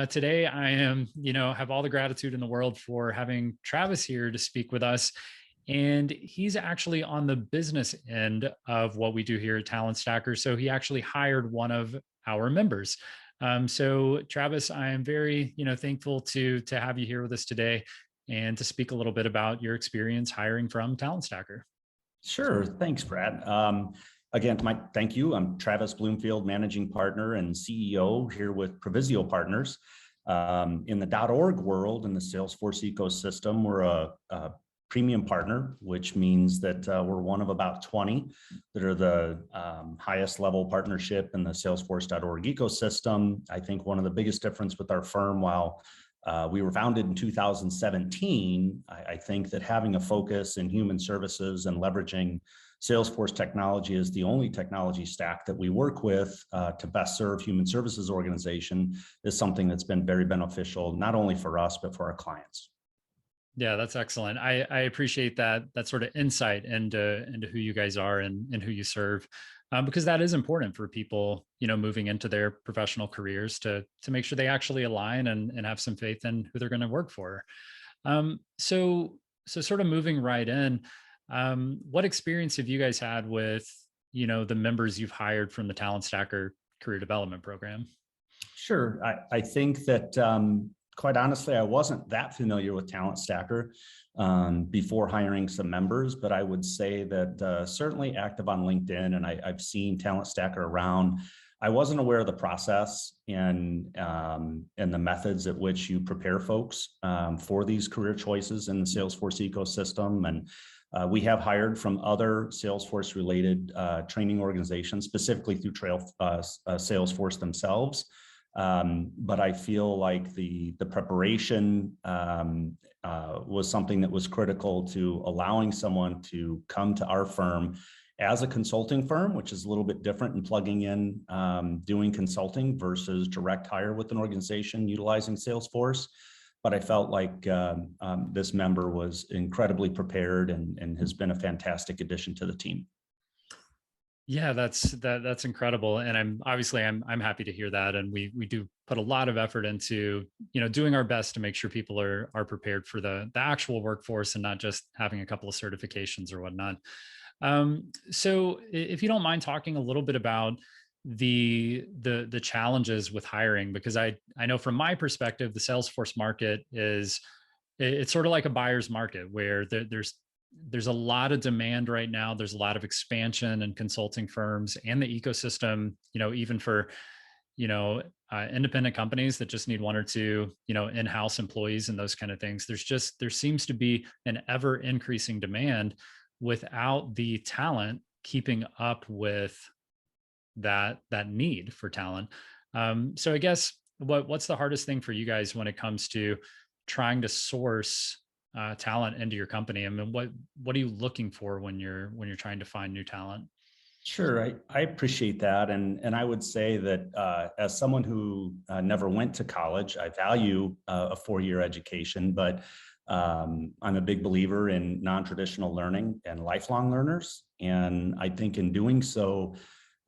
Today, I am, have all the gratitude in the world for having Travis here to speak with us. And he's actually on the business end of what we do here at Talent Stacker. So he actually hired one of our members. So Travis, I am very, thankful to have you here with us today and to speak a little bit about your experience hiring from Talent Stacker. Sure. Thanks, Brad. Again, thank you. I'm Travis Bloomfield, Managing Partner and CEO here with Provisio Partners. In the .org world, in the Salesforce ecosystem, we're a premium partner, which means that we're one of about 20 that are the highest level partnership in the Salesforce.org ecosystem. I think one of the biggest difference with our firm, while we were founded in 2017, I think that having a focus in human services and leveraging Salesforce technology is the only technology stack that we work with to best serve human services organization is something that's been very beneficial, not only for us, but for our clients. Yeah, that's excellent. I appreciate that sort of insight into who you guys are and who you serve, because that is important for people, moving into their professional careers to make sure they actually align and have some faith in who they're going to work for. So sort of moving right in, what experience have you guys had with, the members you've hired from the Talent Stacker Career Development Program? Sure. I think that quite honestly, I wasn't that familiar with Talent Stacker before hiring some members, but I would say that certainly active on LinkedIn, and I've seen Talent Stacker around. I wasn't aware of the process and the methods at which you prepare folks for these career choices in the Salesforce ecosystem. And we have hired from other Salesforce related training organizations, specifically through Salesforce themselves. But I feel like the preparation was something that was critical to allowing someone to come to our firm as a consulting firm, which is a little bit different in plugging in, doing consulting versus direct hire with an organization utilizing Salesforce. But I felt like this member was incredibly prepared and has been a fantastic addition to the team. Yeah, that's incredible. And I'm happy to hear that. And we do put a lot of effort into, doing our best to make sure people are prepared for the actual workforce and not just having a couple of certifications or whatnot. So if you don't mind talking a little bit about the challenges with hiring, because I know from my perspective, the Salesforce market it's sort of like a buyer's market where there's a lot of demand right now. There's a lot of expansion in consulting firms and the ecosystem, even for, independent companies that just need one or two, in-house employees and those kind of things. There seems to be an ever increasing demand without the talent keeping up with that need for talent. So I guess what's the hardest thing for you guys when it comes to trying to source talent into your company? I mean, what are you looking for when you're trying to find new talent? Sure, I appreciate that, and I would say that as someone who never went to college, I value a 4-year education, but I'm a big believer in non-traditional learning and lifelong learners, and I think in doing so,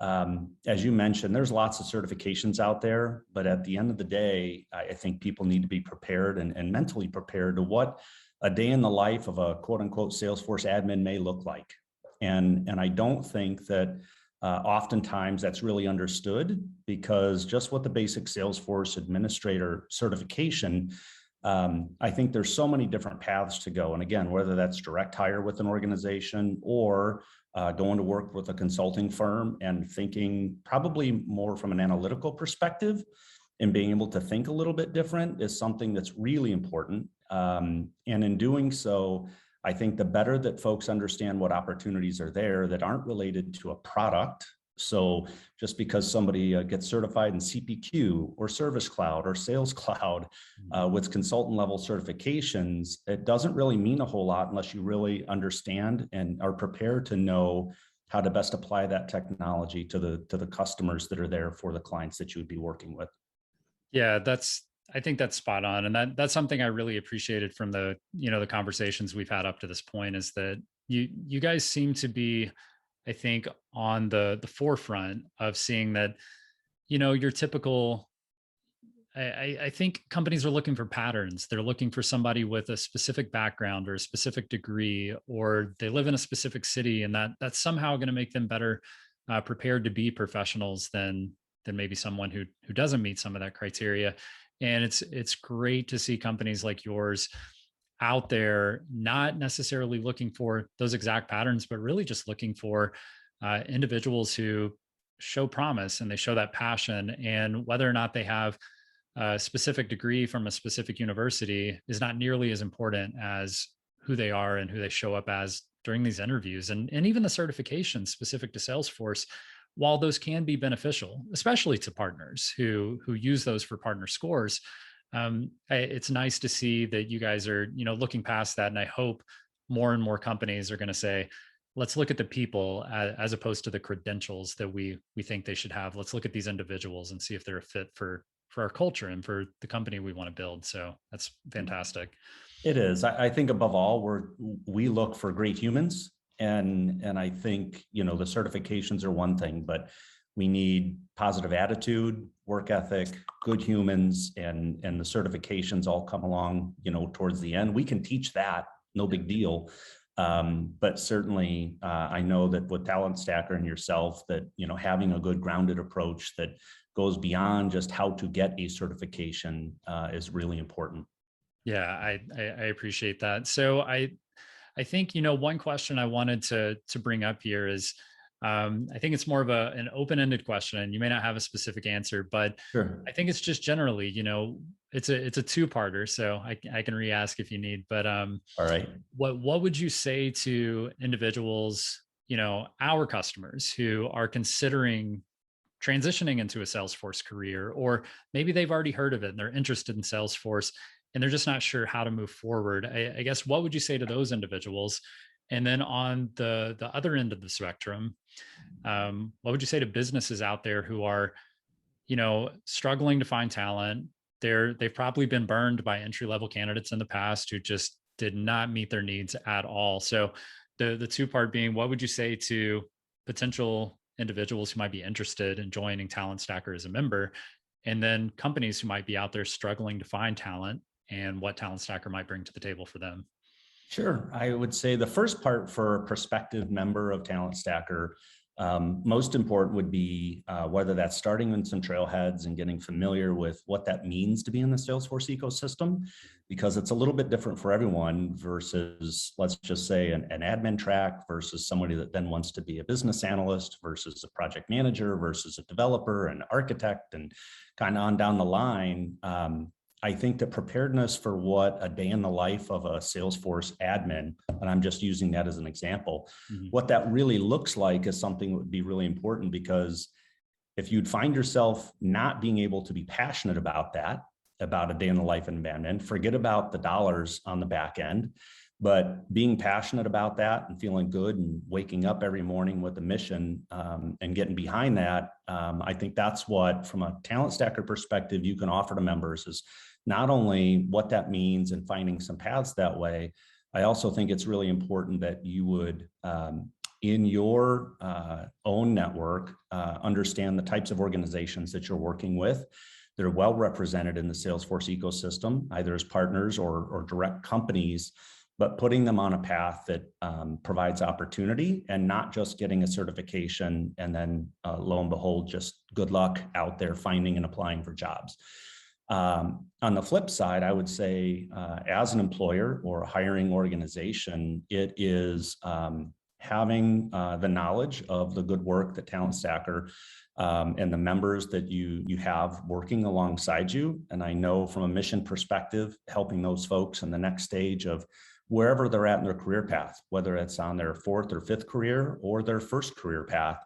as you mentioned, there's lots of certifications out there, but at the end of the day, I think people need to be prepared and mentally prepared to what a day in the life of a quote unquote Salesforce admin may look like. And I don't think that oftentimes that's really understood, because just with the basic Salesforce administrator certification, I think there's so many different paths to go. And again, whether that's direct hire with an organization or going to work with a consulting firm and thinking probably more from an analytical perspective and being able to think a little bit different is something that's really important. And in doing so, I think the better that folks understand what opportunities are there that aren't related to a product. So just because somebody gets certified in CPQ or Service Cloud or Sales Cloud with consultant level certifications, it doesn't really mean a whole lot unless you really understand and are prepared to know how to best apply that technology to the customers that are there for the clients that you would be working with. Yeah, I think that's spot on. And that's something I really appreciated from the conversations we've had up to this point, is that you guys seem to be, I think, on the forefront of seeing that, your typical I think companies are looking for patterns. They're looking for somebody with a specific background or a specific degree, or they live in a specific city, and that's somehow going to make them better prepared to be professionals than maybe someone who doesn't meet some of that criteria. And it's great to see companies like yours out there, not necessarily looking for those exact patterns, but really just looking for individuals who show promise and they show that passion. And whether or not they have a specific degree from a specific university is not nearly as important as who they are and who they show up as during these interviews. And even the certifications specific to Salesforce, while those can be beneficial, especially to partners who use those for partner scores, it's nice to see that you guys are, looking past that. And I hope more and more companies are going to say, let's look at the people as opposed to the credentials that we think they should have. Let's look at these individuals and see if they're a fit for our culture and for the company we want to build. So that's fantastic. It is. I think above all, we look for great humans, and I think the certifications are one thing, but we need positive attitude, work ethic, good humans, and the certifications all come along towards the end. We can teach that, no big deal. But certainly, I know that with Talent Stacker and yourself, that having a good grounded approach that goes beyond just how to get a certification is really important. Yeah, I appreciate that. So I think one question I wanted to bring up here is I think it's more of an open-ended question, and you may not have a specific answer, but Sure. I think it's just generally, it's a two-parter, so I can re-ask if you need. But All right. what would you say to individuals, our customers who are considering transitioning into a Salesforce career, or maybe they've already heard of it and they're interested in Salesforce and they're just not sure how to move forward? I guess what would you say to those individuals? And then on the other end of the spectrum, what would you say to businesses out there who are, struggling to find talent? They've probably been burned by entry level candidates in the past who just did not meet their needs at all. So the two part being, what would you say to potential individuals who might be interested in joining Talent Stacker as a member, and then companies who might be out there struggling to find talent and what Talent Stacker might bring to the table for them? Sure. I would say the first part for a prospective member of Talent Stacker, most important would be whether that's starting in some trailheads and getting familiar with what that means to be in the Salesforce ecosystem, because it's a little bit different for everyone versus, let's just say, an admin track versus somebody that then wants to be a business analyst versus a project manager versus a developer and architect, and kind of on down the line. I think that preparedness for what a day in the life of a Salesforce admin, and I'm just using that as an example, what that really looks like is something that would be really important, because if you'd find yourself not being able to be passionate about that, about a day in the life of an admin, forget about the dollars on the back end, but being passionate about that and feeling good and waking up every morning with a mission and getting behind that, I think that's what, from a Talent Stacker perspective, you can offer to members, is not only what that means and finding some paths that way. I also think it's really important that you would, in your own network, understand the types of organizations that you're working with. They're well represented in the Salesforce ecosystem, either as partners or direct companies, but putting them on a path that provides opportunity, and not just getting a certification and then lo and behold, just good luck out there finding and applying for jobs. On the flip side, I would say as an employer or a hiring organization, it is having the knowledge of the good work that Talent Stacker and the members that you have working alongside you. And I know from a mission perspective, helping those folks in the next stage of wherever they're at in their career path, whether it's on their fourth or fifth career or their first career path,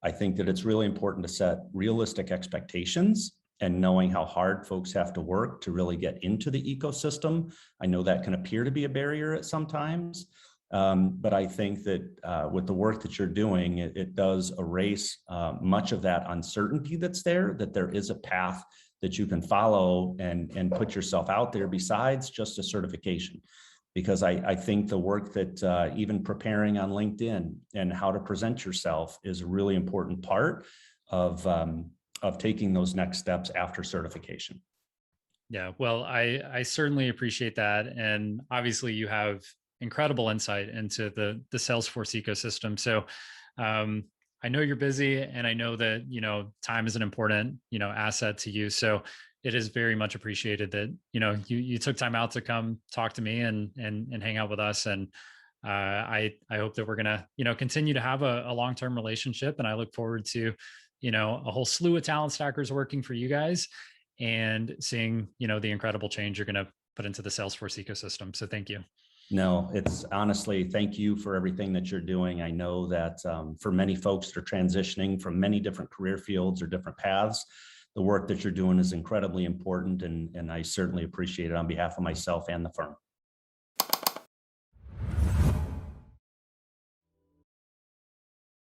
I think that it's really important to set realistic expectations, and knowing how hard folks have to work to really get into the ecosystem. I know that can appear to be a barrier at sometimes, but I think that with the work that you're doing, it does erase much of that uncertainty that's there, that there is a path that you can follow and put yourself out there besides just a certification. Because I think the work that even preparing on LinkedIn and how to present yourself is a really important part of taking those next steps after certification. Yeah, well, I certainly appreciate that, and obviously you have incredible insight into the Salesforce ecosystem. So, um, I know you're busy, and I know that time is an important asset to you. So, it is very much appreciated that you took time out to come talk to me and hang out with us. And I hope that we're gonna continue to have a long term relationship, and I look forward to a whole slew of talent stackers working for you guys and seeing the incredible change you're going to put into the Salesforce ecosystem. So thank you. No, it's honestly, thank you for everything that you're doing. I know that for many folks that are transitioning from many different career fields or different paths, the work that you're doing is incredibly important, and I certainly appreciate it on behalf of myself and the firm.